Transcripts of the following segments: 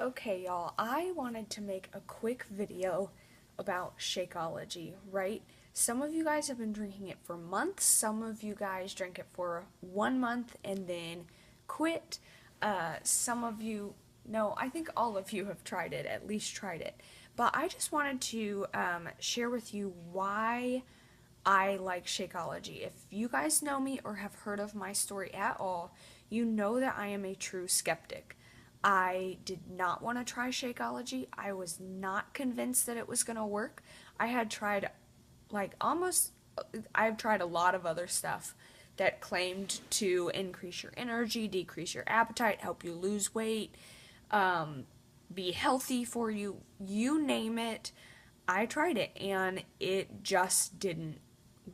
Okay, y'all, I wanted to make a quick video about Shakeology, right? Some of you guys have been drinking it for months, some of you guys drink it for 1 month and then quit. Some of you, no, I think all of you have tried it, at least tried it. But I just wanted to share with you why I like Shakeology. If you guys know me or have heard of my story at all, you know that I am a true skeptic. I did not want to try Shakeology. I was not convinced that it was going to work. I had tried like almost I've tried a lot of other stuff that claimed to increase your energy, decrease your appetite, help you lose weight, be healthy for you, you name it. I tried it and it just didn't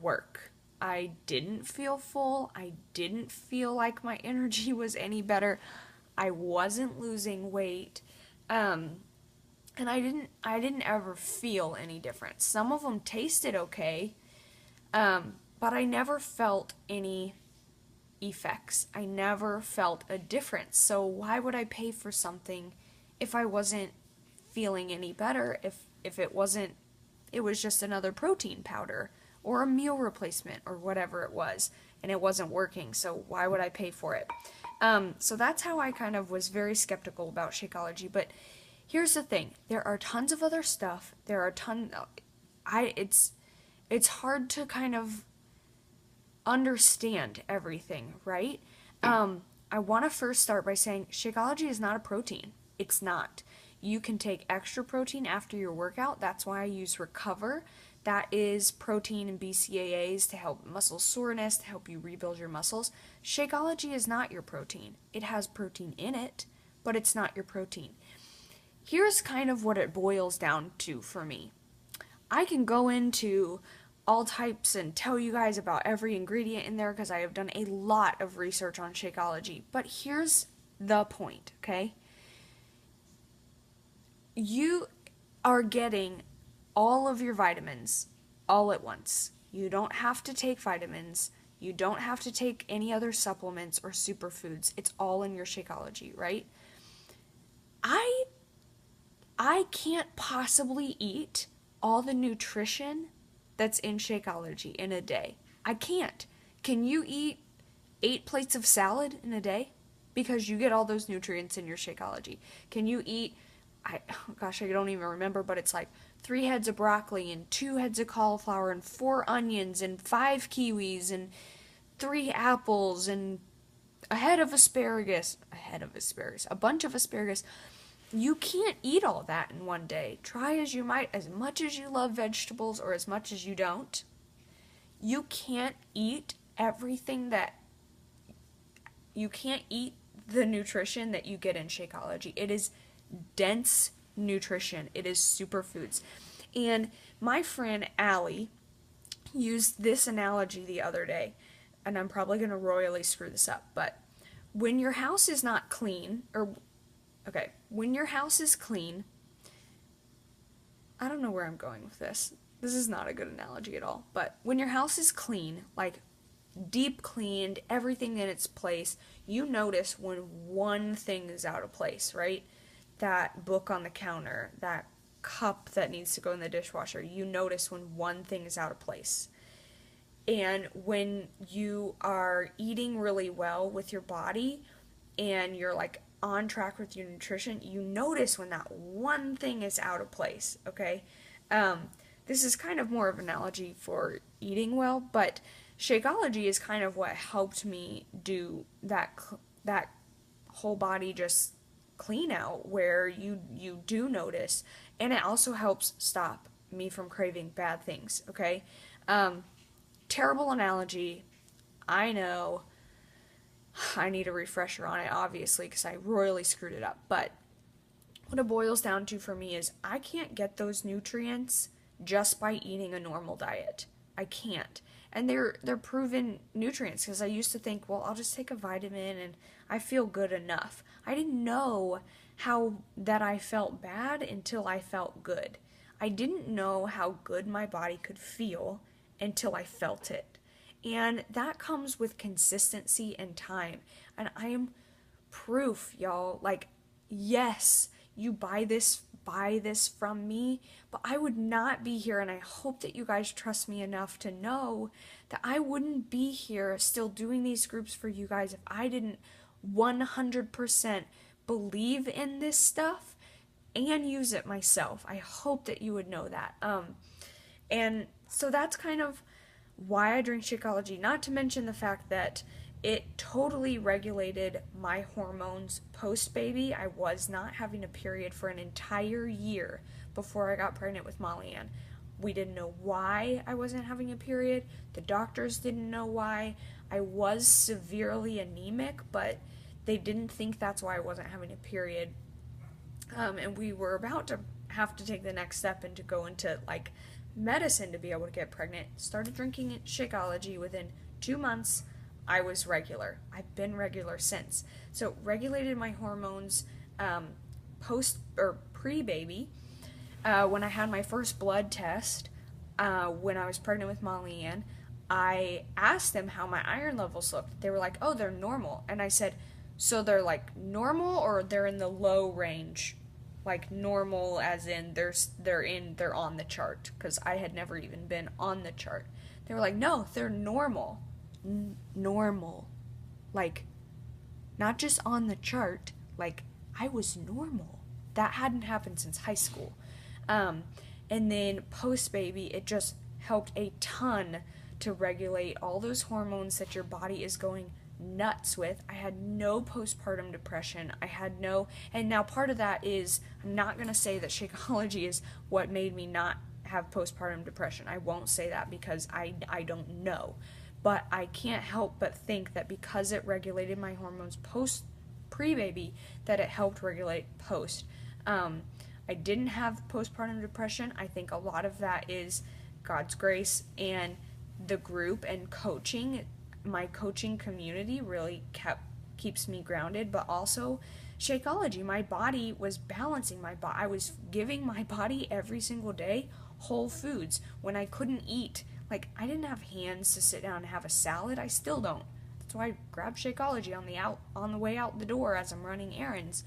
work. I didn't feel full. I didn't feel like my energy was any better. I wasn't losing weight. And I didn't ever feel any difference. Some of them tasted okay, but I never felt any effects. I never felt a difference. So why would I pay for something if I wasn't feeling any better? If it was just another protein powder or a meal replacement or whatever it was, and it wasn't working. So why would I pay for it? So that's how I kind of was very skeptical about Shakeology. But here's the thing: there are tons of other stuff. There are I it's hard to kind of understand everything, right? I want to first start by saying Shakeology is not a protein. It's not. You can take extra protein after your workout. That's why I use Recover. That is protein and BCAAs to help muscle soreness, to help you rebuild your muscles. Shakeology is not your protein. It has protein in it, but it's not your protein. Here's kind of what it boils down to for me. I can go into all types and tell you guys about every ingredient in there because I have done a lot of research on Shakeology. But here's the point, okay? You are getting all of your vitamins all at once. You don't have to take vitamins. You don't have to take any other supplements or superfoods. It's all in your Shakeology, right? I I can't possibly eat all the nutrition that's in Shakeology in a day. I can't. Can you eat 8 plates of salad in a day? Because you get all those nutrients in your Shakeology. Can you eat, gosh, I don't even remember, but it's like 3 heads of broccoli and 2 heads of cauliflower and 4 onions and 5 kiwis and 3 apples and a bunch of asparagus. You can't eat all that in one day. Try as you might, as much as you love vegetables or as much as you don't, you can't eat everything that you can't eat the nutrition that you get in Shakeology. It is dense nutrition. It is superfoods. And my friend Allie used this analogy the other day, and I'm probably going to royally screw this up, but when your house is not clean, when your house is clean, I don't know where I'm going with this. This is not a good analogy at all, but when your house is clean, like deep cleaned, everything in its place, you notice when one thing is out of place, right? That book on the counter, that cup that needs to go in the dishwasher, you notice when one thing is out of place. And when you are eating really well with your body and you're like on track with your nutrition, you notice when that one thing is out of place, okay? This is kind of more of an analogy for eating well, but Shakeology is kind of what helped me do that whole body just clean out where you do notice, and it also helps stop me from craving bad things, okay? Terrible analogy, I know. I need a refresher on it, obviously, because I royally screwed it up. But what it boils down to for me is I can't get those nutrients just by eating a normal diet. I can't. And they're proven nutrients because I used to think, well, I'll just take a vitamin and I feel good enough. I didn't know how that I felt bad until I felt good. I didn't know how good my body could feel until I felt it. And that comes with consistency and time. And I am proof, y'all. Like, yes, you buy this from me, but I would not be here, and I hope that you guys trust me enough to know that I wouldn't be here still doing these groups for you guys if I didn't 100% believe in this stuff and use it myself. I hope that you would know that. And so that's kind of why I drink Shakeology, not to mention the fact that it totally regulated my hormones post-baby. I was not having a period for an entire year before I got pregnant with Molly Ann. We didn't know why I wasn't having a period. The doctors didn't know why. I was severely anemic, but they didn't think that's why I wasn't having a period. And we were about to have to take the next step and to go into like medicine to be able to get pregnant. Started drinking Shakeology. Within 2 months, I was regular. I've been regular since. So regulated my hormones post or pre-baby. When I had my first blood test, when I was pregnant with Molly Ann, I asked them how my iron levels looked. They were like, "Oh, they're normal." And I said, "So they're like normal, or they're in the low range?" Like normal as in they're on the chart, because I had never even been on the chart. They were like, "No, they're normal." Normal. Like, not just on the chart, like I was normal. That hadn't happened since high school. And then post baby, it just helped a ton to regulate all those hormones that your body is going nuts with. I had no postpartum depression. And now part of that is, I'm not going to say that Shakeology is what made me not have postpartum depression. I won't say that because I don't know. But I can't help but think that because it regulated my hormones pre-baby, that it helped regulate post. I didn't have postpartum depression. I think a lot of that is God's grace and the group and coaching. My coaching community really keeps me grounded, but also Shakeology. My body was balancing I was giving my body every single day whole foods when I couldn't eat. Like, I didn't have hands to sit down and have a salad. I still don't. That's why I grab Shakeology on the way out the door as I'm running errands.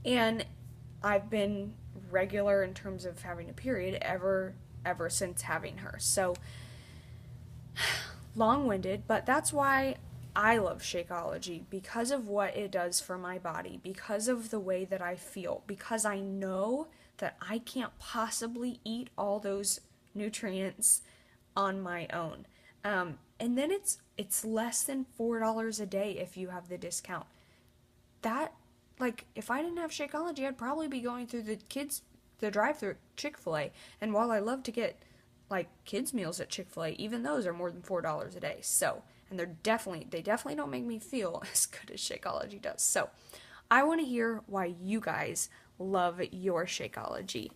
And I've been regular in terms of having a period ever since having her. So, long-winded, but that's why I love Shakeology, because of what it does for my body, because of the way that I feel, because I know that I can't possibly eat all those nutrients on my own. And then it's less than $4 a day if you have the discount. That, like, if I didn't have Shakeology, I'd probably be going through the drive-thru Chick-fil-A. And while I love to get like kids meals at Chick-fil-A, even those are more than $4 a day. So, and they definitely don't make me feel as good as Shakeology does. So, I want to hear why you guys love your Shakeology.